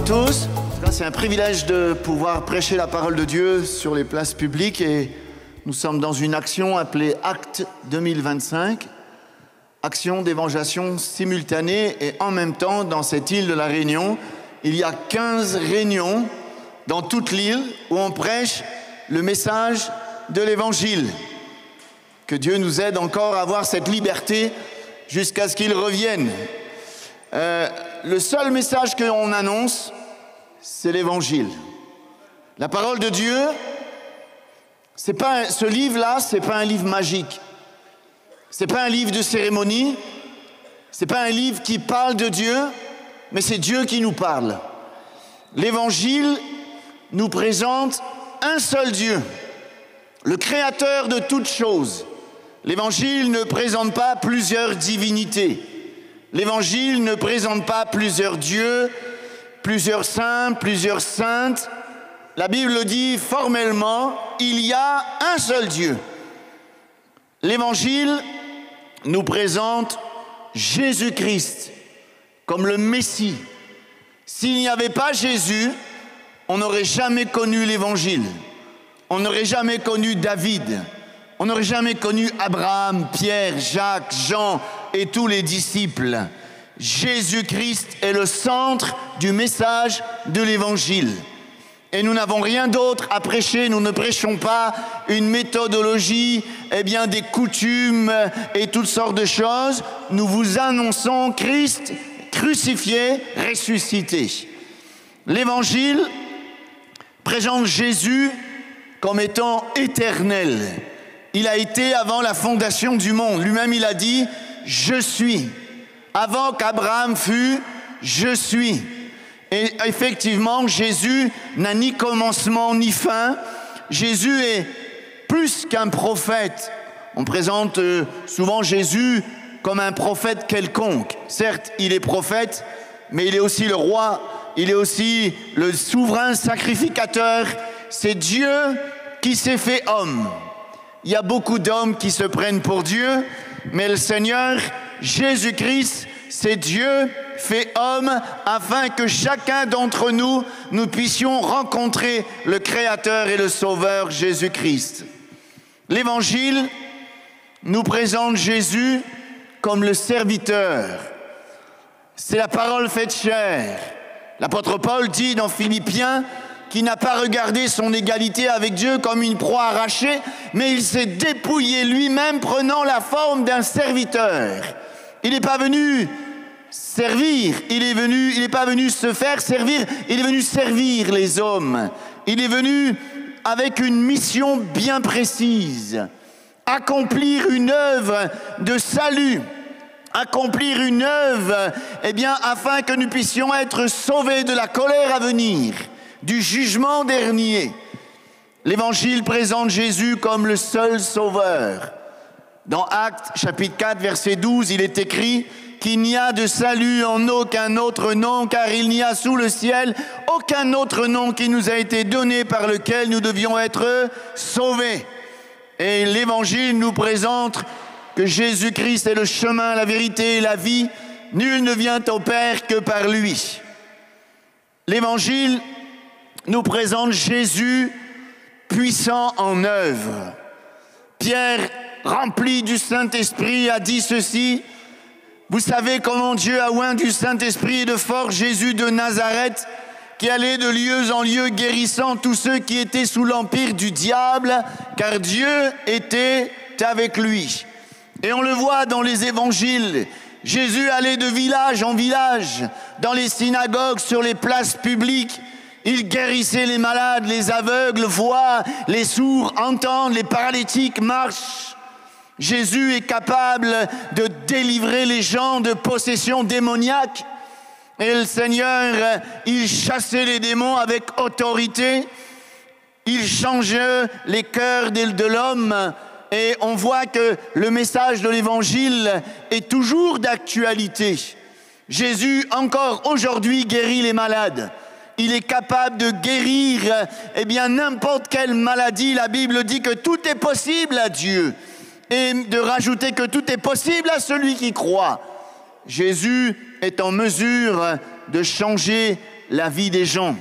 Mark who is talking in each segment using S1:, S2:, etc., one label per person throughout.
S1: à tous. C'est un privilège de pouvoir prêcher la parole de Dieu sur les places publiques et nous sommes dans une action appelée Acte 2025, action d'évangélisation simultanée et en même temps dans cette île de la Réunion, il y a 15 réunions dans toute l'île où on prêche le message de l'évangile. Que Dieu nous aide encore à avoir cette liberté jusqu'à ce qu'il revienne. Le seul message qu'on annonce, c'est l'évangile. La parole de Dieu, ce livre-là, c'est pas un livre magique. C'est pas un livre de cérémonie. C'est pas un livre qui parle de Dieu, mais c'est Dieu qui nous parle. L'évangile nous présente un seul Dieu, le créateur de toutes choses. L'évangile ne présente pas plusieurs divinités. L'évangile ne présente pas plusieurs dieux, plusieurs saints, plusieurs saintes. La Bible dit formellement, il y a un seul Dieu. L'évangile nous présente Jésus-Christ comme le Messie. S'il n'y avait pas Jésus, on n'aurait jamais connu l'évangile. On n'aurait jamais connu David. On n'aurait jamais connu Abraham, Pierre, Jacques, Jean et tous les disciples. Jésus-Christ est le centre du message de l'évangile. Et nous n'avons rien d'autre à prêcher. Nous ne prêchons pas une méthodologie, des coutumes et toutes sortes de choses. Nous vous annonçons Christ crucifié, ressuscité. L'évangile présente Jésus comme étant éternel. Il a été avant la fondation du monde. Lui-même, il a dit « Je suis ». Avant qu'Abraham fût, « Je suis ». Et effectivement, Jésus n'a ni commencement ni fin. Jésus est plus qu'un prophète. On présente souvent Jésus comme un prophète quelconque. Certes, il est prophète, mais il est aussi le roi. Il est aussi le souverain sacrificateur. C'est Dieu qui s'est fait homme. Il y a beaucoup d'hommes qui se prennent pour Dieu, mais le Seigneur, Jésus-Christ, c'est Dieu fait homme afin que chacun d'entre nous, nous puissions rencontrer le Créateur et le Sauveur Jésus-Christ. L'Évangile nous présente Jésus comme le serviteur. C'est la parole faite chair. L'apôtre Paul dit dans Philippiens qu'il n'a pas regardé son égalité avec Dieu comme une proie arrachée, mais il s'est dépouillé lui-même prenant la forme d'un serviteur. Il n'est pas venu servir, il n'est pas venu se faire servir, il est venu servir les hommes. Il est venu avec une mission bien précise, accomplir une œuvre de salut, accomplir une œuvre, afin que nous puissions être sauvés de la colère à venir, du jugement dernier. L'Évangile présente Jésus comme le seul sauveur. Dans Actes, chapitre 4, verset 12, il est écrit qu'il n'y a de salut en aucun autre nom, car il n'y a sous le ciel aucun autre nom qui nous a été donné par lequel nous devions être sauvés. Et l'Évangile nous présente que Jésus-Christ est le chemin, la vérité et la vie. Nul ne vient au Père que par lui. L'Évangile nous présente Jésus puissant en œuvre. Pierre, rempli du Saint-Esprit, a dit ceci: vous savez comment Dieu a oint du Saint-Esprit et de force Jésus de Nazareth, qui allait de lieu en lieu guérissant tous ceux qui étaient sous l'empire du diable, car Dieu était avec lui. Et on le voit dans les évangiles, Jésus allait de village en village, dans les synagogues, sur les places publiques. Il guérissait les malades, les aveugles voient, les sourds entendent, les paralytiques marchent. Jésus est capable de délivrer les gens de possessions démoniaques. Et le Seigneur, il chassait les démons avec autorité. Il changeait les cœurs de l'homme. Et on voit que le message de l'Évangile est toujours d'actualité. Jésus, encore aujourd'hui, guérit les malades. Il est capable de guérir n'importe quelle maladie. La Bible dit que tout est possible à Dieu. Et de rajouter que tout est possible à celui qui croit. Jésus est en mesure de changer la vie des gens.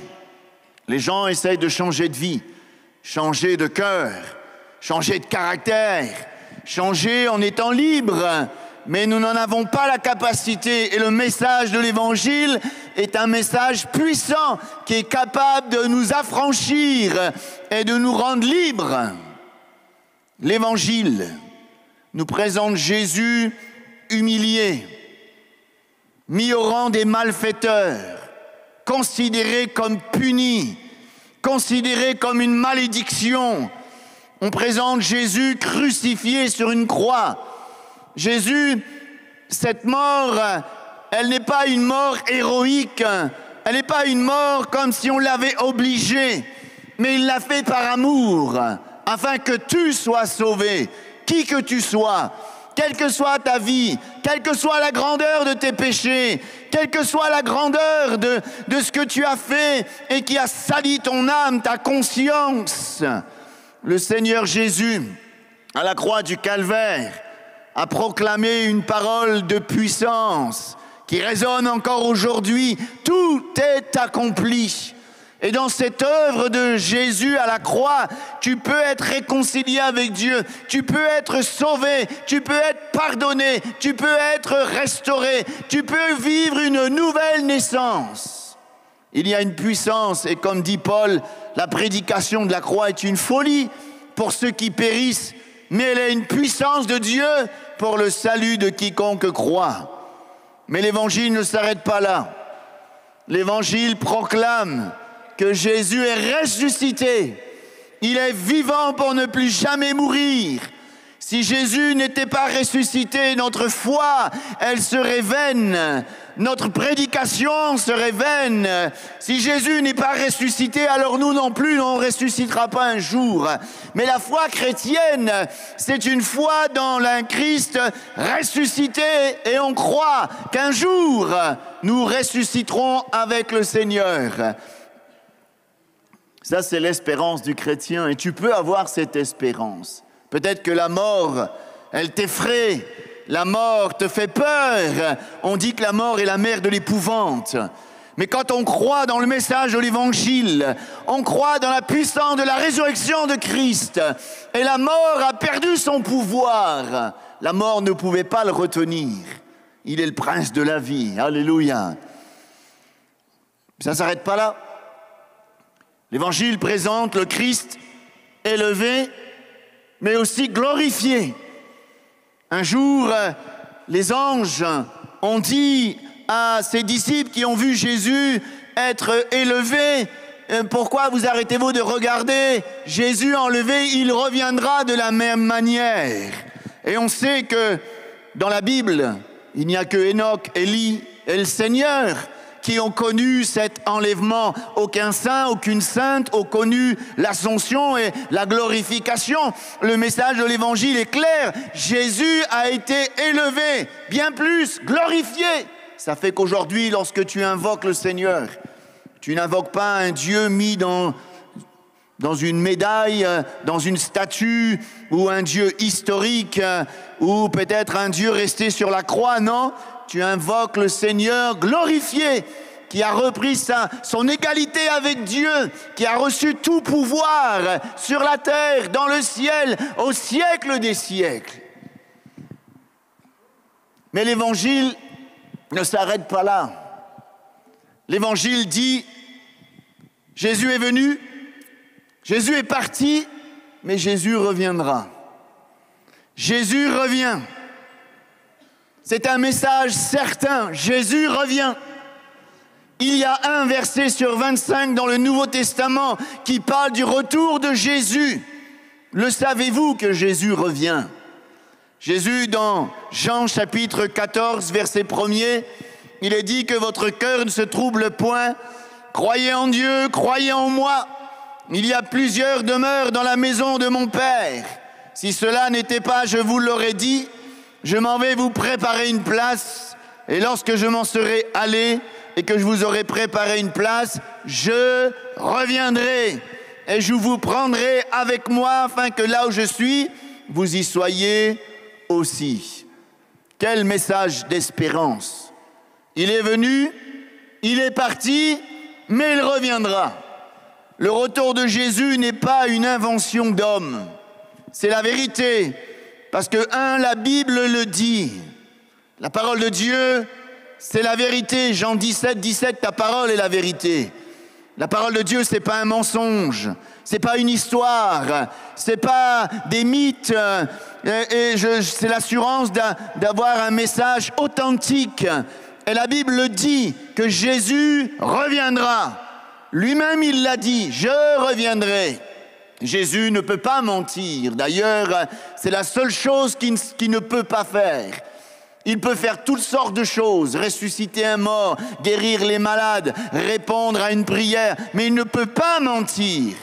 S1: Les gens essayent de changer de vie, changer de cœur, changer de caractère, changer en étant libres. Mais nous n'en avons pas la capacité. Et le message de l'Évangile est un message puissant qui est capable de nous affranchir et de nous rendre libres. L'Évangile nous présente Jésus humilié, mis au rang des malfaiteurs, considéré comme puni, considéré comme une malédiction. On présente Jésus crucifié sur une croix. Jésus, cette mort, elle n'est pas une mort héroïque, elle n'est pas une mort comme si on l'avait obligé, mais il l'a fait par amour, afin que tu sois sauvé, qui que tu sois, quelle que soit ta vie, quelle que soit la grandeur de tes péchés, quelle que soit la grandeur de ce que tu as fait et qui a sali ton âme, ta conscience. Le Seigneur Jésus, à la croix du Calvaire, a proclamé une parole de puissance qui résonne encore aujourd'hui. Tout est accompli. Et dans cette œuvre de Jésus à la croix, tu peux être réconcilié avec Dieu, tu peux être sauvé, tu peux être pardonné, tu peux être restauré, tu peux vivre une nouvelle naissance. Il y a une puissance, et comme dit Paul, la prédication de la croix est une folie pour ceux qui périssent, mais elle est une puissance de Dieu pour le salut de quiconque croit. Mais l'Évangile ne s'arrête pas là. L'Évangile proclame que Jésus est ressuscité. Il est vivant pour ne plus jamais mourir. Si Jésus n'était pas ressuscité, notre foi, elle serait vaine. Notre prédication serait vaine. Si Jésus n'est pas ressuscité, alors nous non plus, on ne ressuscitera pas un jour. Mais la foi chrétienne, c'est une foi dans un Christ ressuscité et on croit qu'un jour, nous ressusciterons avec le Seigneur. Ça, c'est l'espérance du chrétien et tu peux avoir cette espérance. Peut-être que la mort, elle t'effraie. La mort te fait peur. On dit que la mort est la mère de l'épouvante. Mais quand on croit dans le message de l'Évangile, on croit dans la puissance de la résurrection de Christ. Et la mort a perdu son pouvoir. La mort ne pouvait pas le retenir. Il est le prince de la vie. Alléluia. Ça ne s'arrête pas là. L'Évangile présente le Christ élevé, mais aussi glorifié. Un jour, les anges ont dit à ses disciples qui ont vu Jésus être élevé, « Pourquoi vous arrêtez-vous de regarder Jésus enlevé, il reviendra de la même manière. » Et on sait que dans la Bible, il n'y a que Enoch, Élie et le Seigneur qui ont connu cet enlèvement. Aucun saint, aucune sainte ont connu l'ascension et la glorification. Le message de l'Évangile est clair. Jésus a été élevé, bien plus, glorifié. Ça fait qu'aujourd'hui, lorsque tu invoques le Seigneur, tu n'invoques pas un Dieu mis dans une médaille, dans une statue, ou un Dieu historique, ou peut-être un Dieu resté sur la croix, non. Tu invoques le Seigneur glorifié, qui a repris son égalité avec Dieu, qui a reçu tout pouvoir sur la terre, dans le ciel, au siècle des siècles. Mais l'Évangile ne s'arrête pas là. L'Évangile dit, Jésus est venu, Jésus est parti, mais Jésus reviendra. Jésus revient. C'est un message certain, Jésus revient. Il y a un verset sur 25 dans le Nouveau Testament qui parle du retour de Jésus. Le savez-vous que Jésus revient? Jésus, dans Jean chapitre 14, verset 1er, il est dit que votre cœur ne se trouble point. Croyez en Dieu, croyez en moi. Il y a plusieurs demeures dans la maison de mon Père. Si cela n'était pas, je vous l'aurais dit. Je m'en vais vous préparer une place, et lorsque je m'en serai allé et que je vous aurai préparé une place, je reviendrai et je vous prendrai avec moi afin que là où je suis, vous y soyez aussi. Quel message d'espérance! Il est venu, il est parti, mais il reviendra. Le retour de Jésus n'est pas une invention d'homme. C'est la vérité. Parce que, la Bible le dit. La parole de Dieu, c'est la vérité. Jean 17, 17, ta parole est la vérité. La parole de Dieu, c'est pas un mensonge. C'est pas une histoire. C'est pas des mythes. C'est l'assurance d'avoir un message authentique. Et la Bible le dit, que Jésus reviendra. Lui-même, il l'a dit, je reviendrai. Jésus ne peut pas mentir. D'ailleurs, c'est la seule chose qu'il ne peut pas faire. Il peut faire toutes sortes de choses, ressusciter un mort, guérir les malades, répondre à une prière, mais il ne peut pas mentir.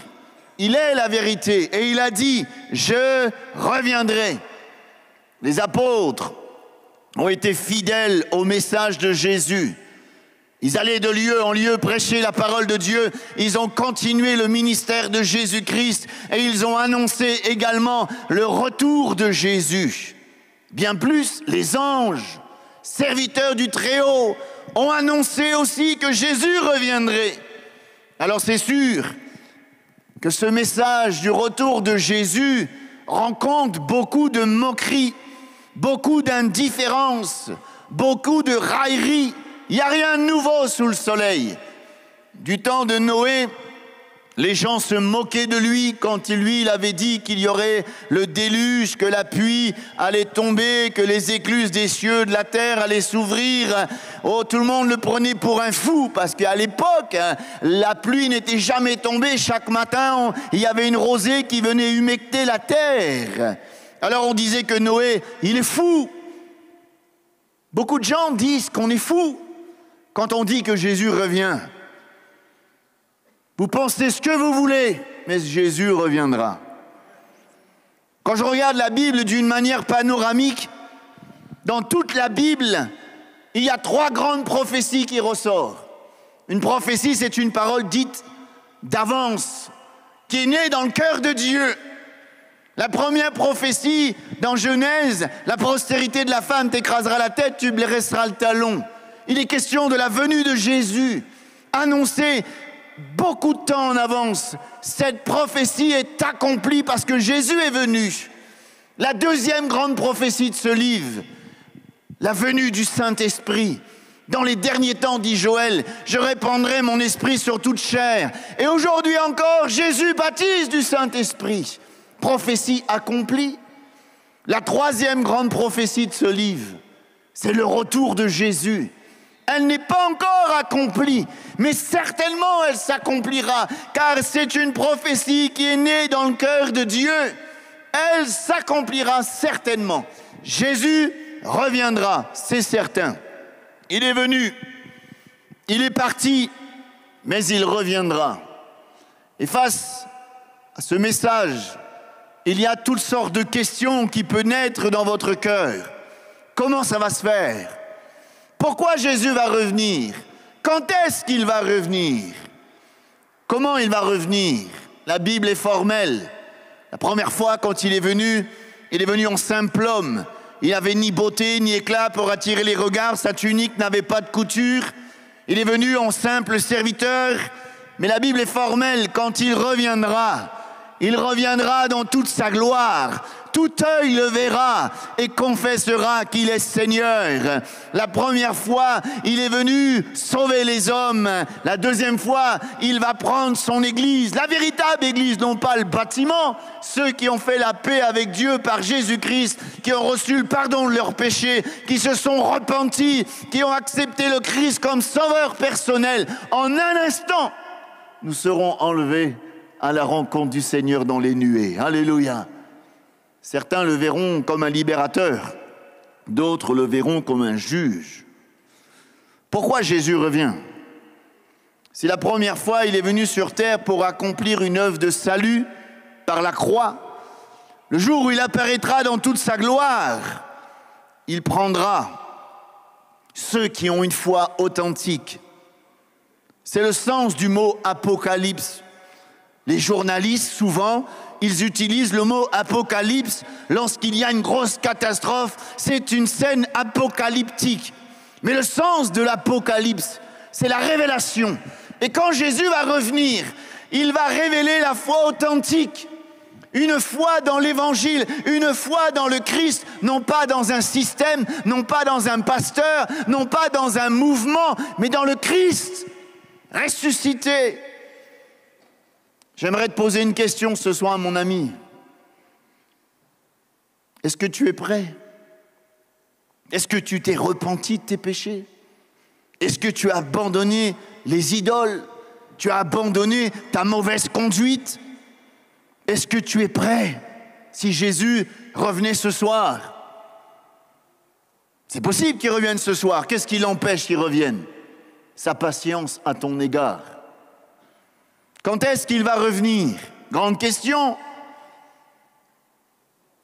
S1: Il est la vérité et il a dit « Je reviendrai ». Les apôtres ont été fidèles au message de Jésus. Ils allaient de lieu en lieu prêcher la parole de Dieu. Ils ont continué le ministère de Jésus-Christ et ils ont annoncé également le retour de Jésus. Bien plus, les anges, serviteurs du Très-Haut, ont annoncé aussi que Jésus reviendrait. Alors c'est sûr que ce message du retour de Jésus rencontre beaucoup de moqueries, beaucoup d'indifférence, beaucoup de railleries. Il n'y a rien de nouveau sous le soleil. Du temps de Noé, les gens se moquaient de lui quand lui, il avait dit qu'il y aurait le déluge, que la pluie allait tomber, que les écluses des cieux de la terre allaient s'ouvrir. Oh, tout le monde le prenait pour un fou parce qu'à l'époque, la pluie n'était jamais tombée. Chaque matin, il y avait une rosée qui venait humecter la terre. Alors on disait que Noé, il est fou. Beaucoup de gens disent qu'on est fou quand on dit que Jésus revient. Vous pensez ce que vous voulez, mais Jésus reviendra. Quand je regarde la Bible d'une manière panoramique, dans toute la Bible, il y a 3 grandes prophéties qui ressortent. Une prophétie, c'est une parole dite d'avance, qui est née dans le cœur de Dieu. La première prophétie, dans Genèse, la postérité de la femme t'écrasera la tête, tu blesseras le talon. Il est question de la venue de Jésus, annoncée beaucoup de temps en avance. Cette prophétie est accomplie parce que Jésus est venu. La deuxième grande prophétie de ce livre, la venue du Saint-Esprit. Dans les derniers temps, dit Joël, je répandrai mon esprit sur toute chair. Et aujourd'hui encore, Jésus baptise du Saint-Esprit. Prophétie accomplie. La troisième grande prophétie de ce livre, c'est le retour de Jésus. Elle n'est pas encore accomplie, mais certainement elle s'accomplira, car c'est une prophétie qui est née dans le cœur de Dieu. Elle s'accomplira certainement. Jésus reviendra, c'est certain. Il est venu, il est parti, mais il reviendra. Et face à ce message, il y a toutes sortes de questions qui peuvent naître dans votre cœur. Comment ça va se faire ? Pourquoi Jésus va revenir ? Quand est-ce qu'il va revenir ? Comment il va revenir ? La Bible est formelle. La première fois, quand il est venu en simple homme. Il n'avait ni beauté ni éclat pour attirer les regards. Sa tunique n'avait pas de couture. Il est venu en simple serviteur. Mais la Bible est formelle. Quand il reviendra dans toute sa gloire. Tout œil le verra et confessera qu'il est Seigneur. La première fois, il est venu sauver les hommes. La deuxième fois, il va prendre son église, la véritable église, non pas le bâtiment. Ceux qui ont fait la paix avec Dieu par Jésus-Christ, qui ont reçu le pardon de leurs péchés, qui se sont repentis, qui ont accepté le Christ comme sauveur personnel. En un instant, nous serons enlevés à la rencontre du Seigneur dans les nuées. Alléluia. Certains le verront comme un libérateur, d'autres le verront comme un juge. Pourquoi Jésus revient ? Si la première fois il est venu sur terre pour accomplir une œuvre de salut par la croix, le jour où il apparaîtra dans toute sa gloire, il prendra ceux qui ont une foi authentique. C'est le sens du mot apocalypse. Les journalistes, souvent, ils utilisent le mot apocalypse lorsqu'il y a une grosse catastrophe. C'est une scène apocalyptique. Mais le sens de l'apocalypse, c'est la révélation. Et quand Jésus va revenir, il va révéler la foi authentique. Une foi dans l'évangile, une foi dans le Christ, non pas dans un système, non pas dans un pasteur, non pas dans un mouvement, mais dans le Christ ressuscité. J'aimerais te poser une question ce soir, mon ami. Est-ce que tu es prêt? Est-ce que tu t'es repenti de tes péchés? Est-ce que tu as abandonné les idoles? Tu as abandonné ta mauvaise conduite? Est-ce que tu es prêt si Jésus revenait ce soir? C'est possible qu'il revienne ce soir. Qu'est-ce qui l'empêche qu'il revienne? Sa patience à ton égard. Quand est-ce qu'il va revenir? Grande question.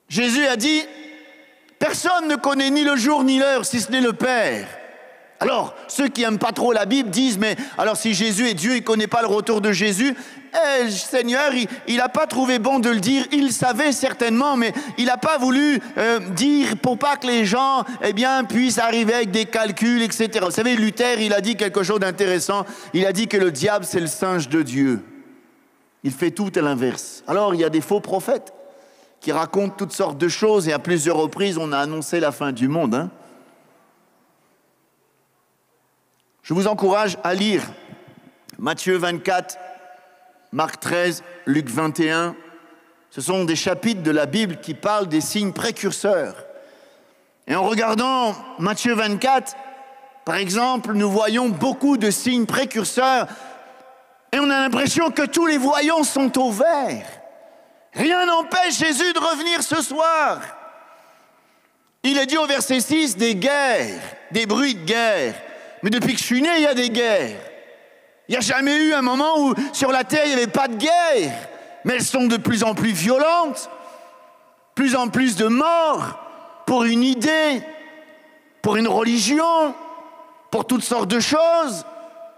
S1: Jésus a dit, personne ne connaît ni le jour ni l'heure si ce n'est le Père. Alors, ceux qui n'aiment pas trop la Bible disent, mais alors si Jésus est Dieu, il ne connaît pas le retour de Jésus. Seigneur, il n'a pas trouvé bon de le dire, il savait certainement, mais il n'a pas voulu dire pour pas que les gens puissent arriver avec des calculs, etc. Vous savez, Luther, il a dit quelque chose d'intéressant. Il a dit que le diable, c'est le singe de Dieu. Il fait tout à l'inverse. Alors, il y a des faux prophètes qui racontent toutes sortes de choses, et à plusieurs reprises, on a annoncé la fin du monde. Je vous encourage à lire Matthieu 24, Marc 13, Luc 21. Ce sont des chapitres de la Bible qui parlent des signes précurseurs. Et en regardant Matthieu 24, par exemple, nous voyons beaucoup de signes précurseurs et on a l'impression que tous les voyants sont au vert. Rien n'empêche Jésus de revenir ce soir. Il est dit au verset 6, des guerres, des bruits de guerre. Mais depuis que je suis né, il y a des guerres. Il n'y a jamais eu un moment où sur la terre, il n'y avait pas de guerre. Mais elles sont de plus en plus violentes, plus en plus de morts pour une idée, pour une religion, pour toutes sortes de choses.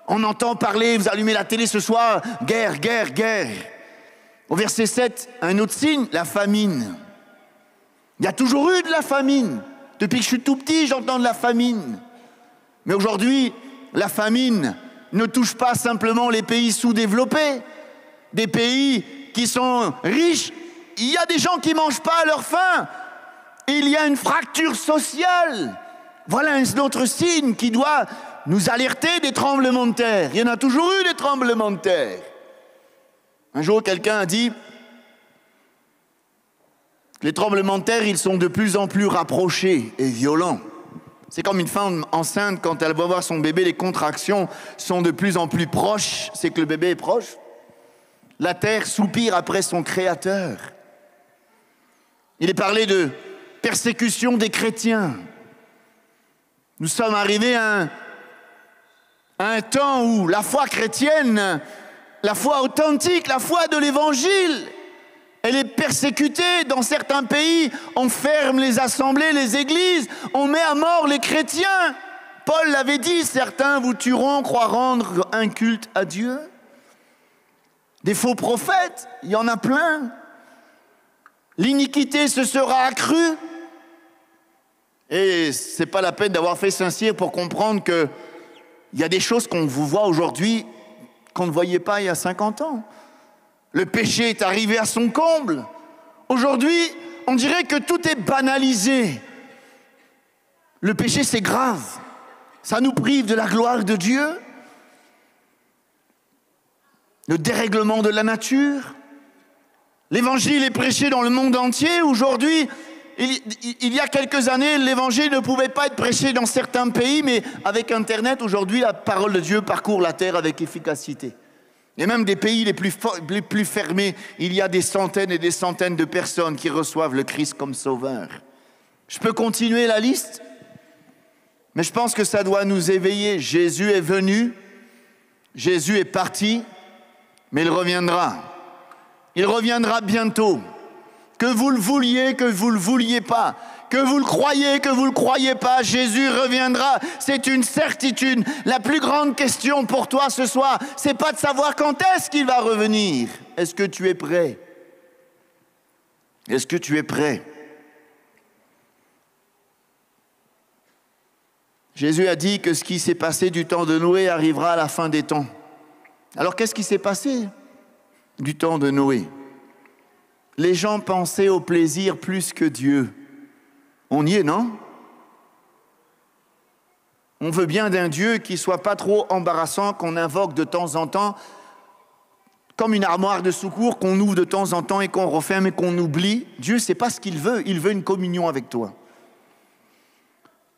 S1: On entend parler, vous allumez la télé ce soir, guerre, guerre, guerre. Au verset 7, un autre signe, la famine. Il y a toujours eu de la famine. Depuis que je suis tout petit, j'entends de la famine. Mais aujourd'hui, la famine ne touche pas simplement les pays sous-développés, des pays qui sont riches. Il y a des gens qui ne mangent pas à leur faim. Il y a une fracture sociale. Voilà un autre signe qui doit nous alerter des tremblements de terre. Il y en a toujours eu des tremblements de terre. Un jour, quelqu'un a dit que les tremblements de terre, ils sont de plus en plus rapprochés et violents. C'est comme une femme enceinte, quand elle va voir son bébé, les contractions sont de plus en plus proches. C'est que le bébé est proche. La terre soupire après son créateur. Il est parlé de persécution des chrétiens. Nous sommes arrivés à un temps où la foi chrétienne, la foi authentique, la foi de l'évangile, elle est persécutée dans certains pays. On ferme les assemblées, les églises. On met à mort les chrétiens. Paul l'avait dit, certains vous tueront, croient rendre un culte à Dieu. Des faux prophètes, il y en a plein. L'iniquité se sera accrue. Et c'est pas la peine d'avoir fait Saint-Cyr pour comprendre qu'il y a des choses qu'on vous voit aujourd'hui qu'on ne voyait pas il y a 50 ans. Le péché est arrivé à son comble. Aujourd'hui, on dirait que tout est banalisé. Le péché, c'est grave. Ça nous prive de la gloire de Dieu. Le dérèglement de la nature. L'évangile est prêché dans le monde entier. Aujourd'hui, il y a quelques années, l'évangile ne pouvait pas être prêché dans certains pays, mais avec Internet, aujourd'hui, la parole de Dieu parcourt la terre avec efficacité. Et même des pays les plus fermés, il y a des centaines et des centaines de personnes qui reçoivent le Christ comme sauveur. Je peux continuer la liste, mais je pense que ça doit nous éveiller. Jésus est venu, Jésus est parti, mais il reviendra. Il reviendra bientôt. Que vous le vouliez, que vous le vouliez pas, que vous le croyez, que vous le croyez pas, Jésus reviendra. C'est une certitude. La plus grande question pour toi ce soir, c'est pas de savoir quand est-ce qu'il va revenir. Est-ce que tu es prêt? Est-ce que tu es prêt? Jésus a dit que ce qui s'est passé du temps de Noé arrivera à la fin des temps. Alors qu'est-ce qui s'est passé du temps de Noé? Les gens pensaient au plaisir plus que Dieu. On y est, non? On veut bien d'un Dieu qui ne soit pas trop embarrassant, qu'on invoque de temps en temps, comme une armoire de secours qu'on ouvre de temps en temps et qu'on referme et qu'on oublie. Dieu, ce n'est pas ce qu'il veut une communion avec toi.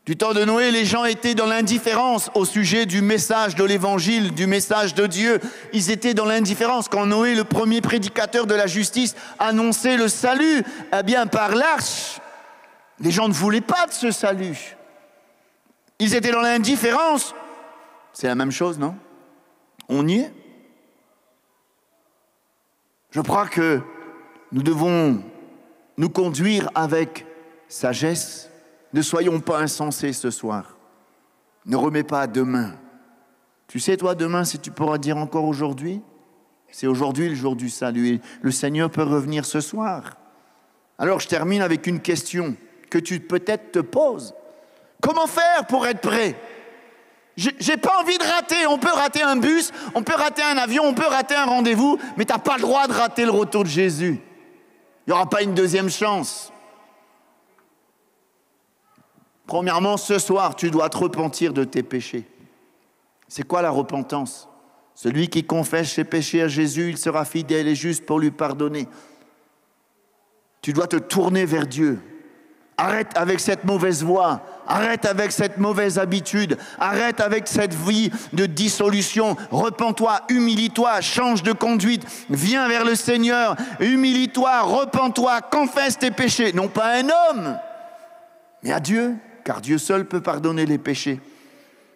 S1: Du temps de Noé, les gens étaient dans l'indifférence au sujet du message de l'évangile, du message de Dieu. Ils étaient dans l'indifférence. Quand Noé, le premier prédicateur de la justice, annonçait le salut, eh bien par l'arche, les gens ne voulaient pas de ce salut. Ils étaient dans l'indifférence. C'est la même chose, non? On y est. Je crois que nous devons nous conduire avec sagesse. Ne soyons pas insensés ce soir. Ne remets pas à demain. Tu sais, toi, demain, si tu pourras dire encore aujourd'hui, c'est aujourd'hui le jour du salut. Le Seigneur peut revenir ce soir. Alors, je termine avec une question que tu peut-être te poses. Comment faire pour être prêt? J'ai pas envie de rater. On peut rater un bus, on peut rater un avion, on peut rater un rendez-vous, mais tu n'as pas le droit de rater le retour de Jésus. Il n'y aura pas une deuxième chance. Premièrement, ce soir, tu dois te repentir de tes péchés. C'est quoi la repentance? Celui qui confesse ses péchés à Jésus, il sera fidèle et juste pour lui pardonner. Tu dois te tourner vers Dieu. Arrête avec cette mauvaise voie, arrête avec cette mauvaise habitude, arrête avec cette vie de dissolution. Repens-toi, humilie-toi, change de conduite, viens vers le Seigneur, humilie-toi, repens-toi, confesse tes péchés. Non pas à un homme, mais à Dieu, car Dieu seul peut pardonner les péchés.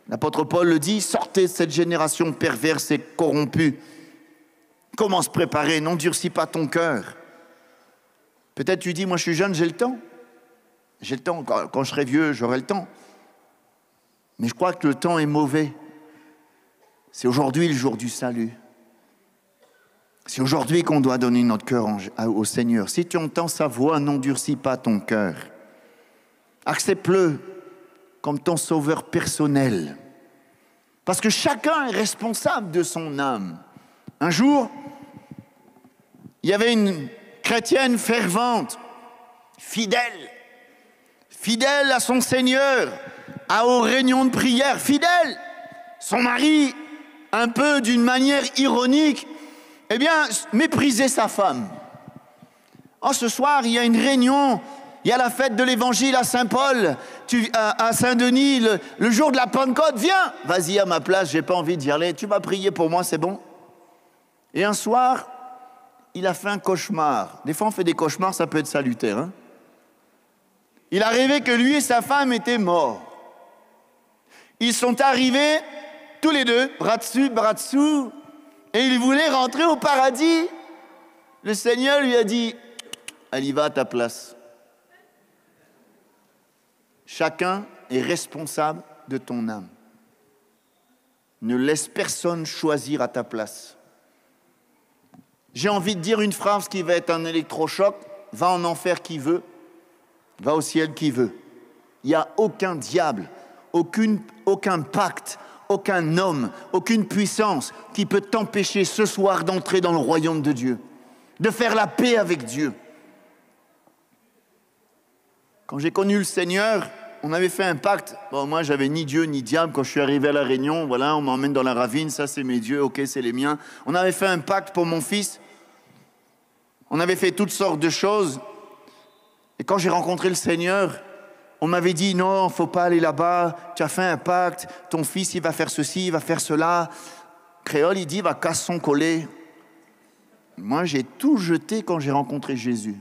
S1: L'apôtre Paul le dit, sortez de cette génération perverse et corrompue. Comment se préparer? N'endurcis pas ton cœur. Peut-être tu dis, moi je suis jeune, j'ai le temps. J'ai le temps, quand je serai vieux, j'aurai le temps. Mais je crois que le temps est mauvais. C'est aujourd'hui le jour du salut. C'est aujourd'hui qu'on doit donner notre cœur au Seigneur. Si tu entends sa voix, n'endurcis pas ton cœur. Accepte-le comme ton sauveur personnel. Parce que chacun est responsable de son âme. Un jour, il y avait une chrétienne fervente, fidèle à son Seigneur, aux réunions de prière, fidèle. Son mari, un peu d'une manière ironique, eh bien, méprisait sa femme. Oh, ce soir, il y a une réunion, il y a la fête de l'Évangile à Saint-Paul, à Saint-Denis, le jour de la Pentecôte, viens. Vas-y à ma place, j'ai pas envie d'y aller, tu vas prier pour moi, c'est bon. Et un soir, il a fait un cauchemar. Des fois, on fait des cauchemars, ça peut être salutaire, hein. Il arrivait que lui et sa femme étaient morts. Ils sont arrivés, tous les deux, bras dessus, bras dessous, et ils voulaient rentrer au paradis. Le Seigneur lui a dit, elle y va à ta place. Chacun est responsable de ton âme. Ne laisse personne choisir à ta place. J'ai envie de dire une phrase qui va être un électrochoc, va en enfer qui veut, va au ciel qui veut. Il n'y a aucun diable, aucun pacte, aucun homme, aucune puissance qui peut t'empêcher ce soir d'entrer dans le royaume de Dieu, de faire la paix avec Dieu. Quand j'ai connu le Seigneur, on avait fait un pacte. Bon, moi, j'avais ni Dieu ni diable. Quand je suis arrivé à La Réunion, voilà, on m'emmène dans la ravine, ça c'est mes dieux, ok, c'est les miens. On avait fait un pacte pour mon fils. On avait fait toutes sortes de choses. Et quand j'ai rencontré le Seigneur, on m'avait dit, non, il ne faut pas aller là-bas, tu as fait un pacte, ton fils, il va faire ceci, il va faire cela. Créole, il dit, il va casser son collet. Moi, j'ai tout jeté quand j'ai rencontré Jésus.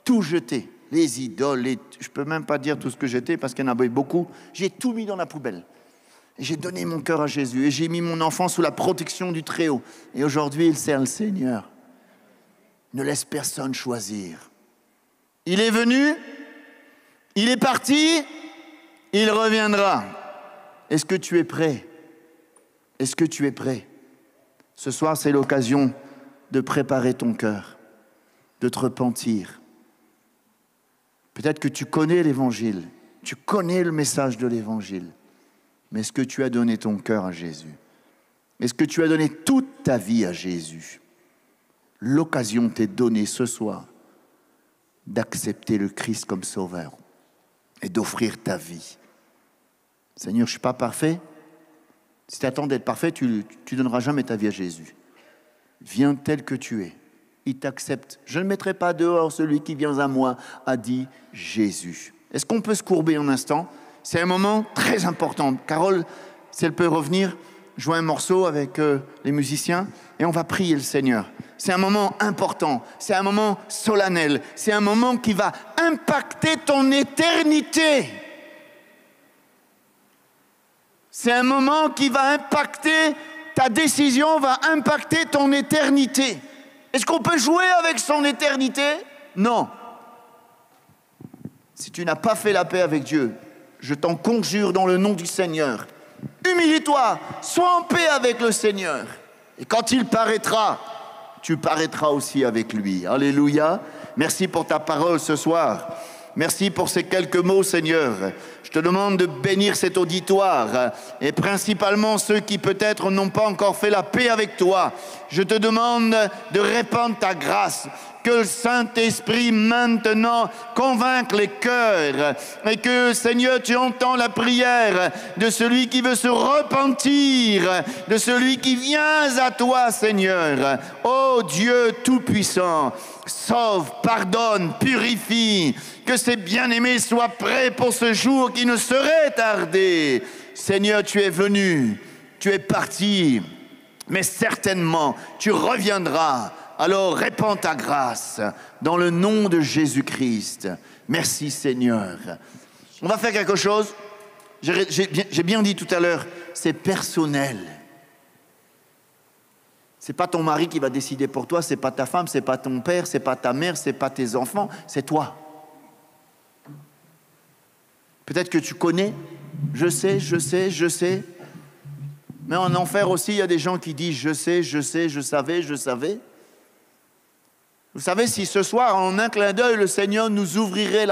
S1: Tout jeté. Les idoles, je ne peux même pas dire tout ce que j'étais parce qu'il y en avait beaucoup. J'ai tout mis dans la poubelle. Et j'ai donné mon cœur à Jésus. Et j'ai mis mon enfant sous la protection du Très-Haut. Et aujourd'hui, il sert le Seigneur. Ne laisse personne choisir. Il est venu, il est parti, il reviendra. Est-ce que tu es prêt? Est-ce que tu es prêt? Ce soir, c'est l'occasion de préparer ton cœur, de te repentir. Peut-être que tu connais l'Évangile, tu connais le message de l'Évangile, mais est-ce que tu as donné ton cœur à Jésus? Est-ce que tu as donné toute ta vie à Jésus? L'occasion t'est donnée ce soir d'accepter le Christ comme sauveur et d'offrir ta vie. Seigneur, je ne suis pas parfait. Si tu attends d'être parfait, tu ne donneras jamais ta vie à Jésus. Viens tel que tu es. Il t'accepte. Je ne mettrai pas dehors celui qui vient à moi, a dit Jésus. Est-ce qu'on peut se courber un instant? C'est un moment très important. Carole, si elle peut revenir, jouer un morceau avec les musiciens et on va prier le Seigneur. C'est un moment important, c'est un moment solennel, c'est un moment qui va impacter ton éternité. C'est un moment qui va impacter, ta décision va impacter ton éternité. Est-ce qu'on peut jouer avec son éternité? Non. Si tu n'as pas fait la paix avec Dieu, je t'en conjure dans le nom du Seigneur. Humilie-toi, sois en paix avec le Seigneur. Et quand il paraîtra, tu paraîtras aussi avec lui. Alléluia. Merci pour ta parole ce soir. Merci pour ces quelques mots, Seigneur. Je te demande de bénir cet auditoire et principalement ceux qui peut-être n'ont pas encore fait la paix avec toi. Je te demande de répandre ta grâce. Que le Saint-Esprit maintenant convainque les cœurs et que, Seigneur, tu entends la prière de celui qui veut se repentir, de celui qui vient à toi, Seigneur. Ô Dieu Tout-Puissant, sauve, pardonne, purifie, que ces bien-aimés soient prêts pour ce jour qui ne saurait tarder. Seigneur, tu es venu, tu es parti, mais certainement tu reviendras. Alors répands ta grâce dans le nom de Jésus-Christ. Merci Seigneur. On va faire quelque chose. J'ai bien dit tout à l'heure, c'est personnel. C'est pas ton mari qui va décider pour toi, c'est pas ta femme, c'est pas ton père, c'est pas ta mère, c'est pas tes enfants, c'est toi. Peut-être que tu connais, je sais. Mais en enfer aussi, il y a des gens qui disent je sais, je savais. Vous savez, si ce soir, en un clin d'œil, le Seigneur nous ouvrirait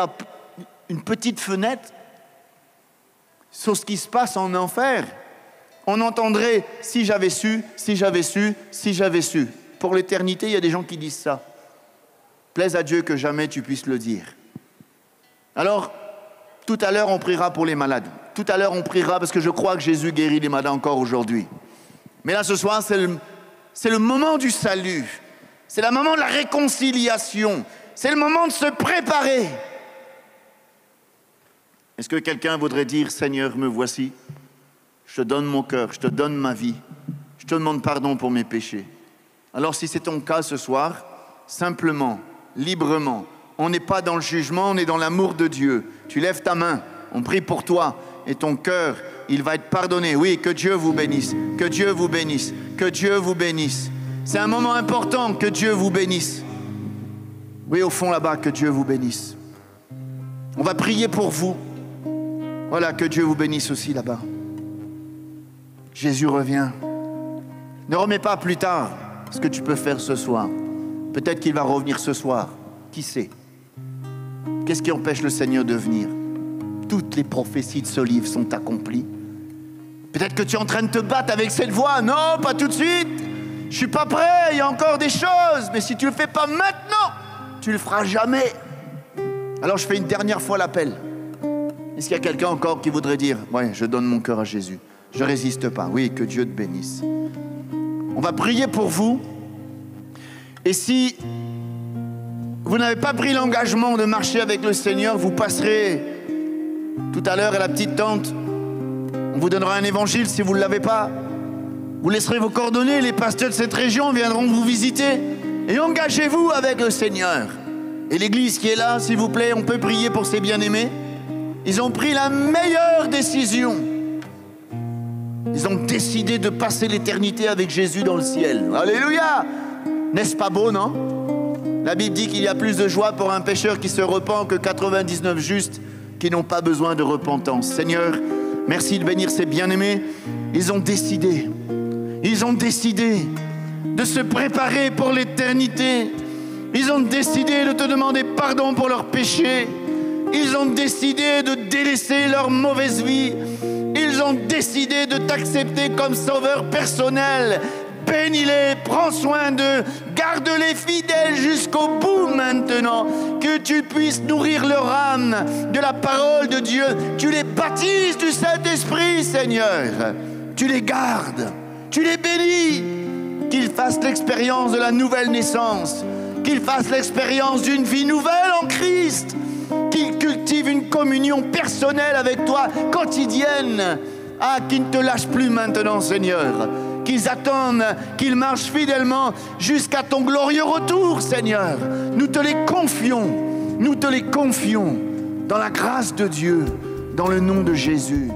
S1: une petite fenêtre sur ce qui se passe en enfer, on entendrait « si j'avais su ». Pour l'éternité, il y a des gens qui disent ça. Plaise à Dieu que jamais tu puisses le dire. Alors, tout à l'heure, on priera pour les malades. Tout à l'heure, on priera parce que je crois que Jésus guérit les malades encore aujourd'hui. Mais là, ce soir, c'est le moment du salut. C'est le moment de la réconciliation. C'est le moment de se préparer. Est-ce que quelqu'un voudrait dire « Seigneur, me voici. Je te donne mon cœur, je te donne ma vie. Je te demande pardon pour mes péchés. » Alors si c'est ton cas ce soir, simplement, librement, on n'est pas dans le jugement, on est dans l'amour de Dieu. Tu lèves ta main, on prie pour toi et ton cœur, il va être pardonné. Oui, que Dieu vous bénisse, que Dieu vous bénisse, que Dieu vous bénisse. C'est un moment important, que Dieu vous bénisse. Oui, au fond là-bas, que Dieu vous bénisse. On va prier pour vous. Voilà, que Dieu vous bénisse aussi là-bas. Jésus revient. Ne remets pas plus tard ce que tu peux faire ce soir. Peut-être qu'il va revenir ce soir. Qui sait? Qu'est-ce qui empêche le Seigneur de venir? Toutes les prophéties de ce livre sont accomplies. Peut-être que tu es en train de te battre avec cette voix. Non, pas tout de suite. Je ne suis pas prêt, il y a encore des choses. Mais si tu ne le fais pas maintenant, tu ne le feras jamais. Alors je fais une dernière fois l'appel. Est-ce qu'il y a quelqu'un encore qui voudrait dire « Ouais, je donne mon cœur à Jésus. Je ne résiste pas. » Oui, que Dieu te bénisse. On va prier pour vous. Et si vous n'avez pas pris l'engagement de marcher avec le Seigneur, vous passerez tout à l'heure à la petite tente. On vous donnera un évangile si vous ne l'avez pas. Vous laisserez vos coordonnées, les pasteurs de cette région viendront vous visiter. Et engagez-vous avec le Seigneur. Et l'église qui est là, s'il vous plaît, on peut prier pour ces bien-aimés. Ils ont pris la meilleure décision. Ils ont décidé de passer l'éternité avec Jésus dans le ciel. Alléluia! N'est-ce pas beau, non? La Bible dit qu'il y a plus de joie pour un pécheur qui se repent que 99 justes qui n'ont pas besoin de repentance. Seigneur, merci de bénir ces bien-aimés. Ils ont décidé de se préparer pour l'éternité. Ils ont décidé de te demander pardon pour leurs péchés. Ils ont décidé de délaisser leur mauvaise vie. Ils ont décidé de t'accepter comme sauveur personnel. Bénis-les, prends soin d'eux, garde-les fidèles jusqu'au bout maintenant. Que tu puisses nourrir leur âme de la parole de Dieu. Tu les baptises du Saint-Esprit, Seigneur. Tu les gardes, tu les bénis. Qu'ils fassent l'expérience de la nouvelle naissance. Qu'ils fassent l'expérience d'une vie nouvelle en Christ. Qu'ils cultivent une communion personnelle avec toi, quotidienne. Ah, qu'ils ne te lâchent plus maintenant, Seigneur. Qu'ils attendent, qu'ils marchent fidèlement jusqu'à ton glorieux retour, Seigneur. Nous te les confions. Nous te les confions dans la grâce de Dieu, dans le nom de Jésus.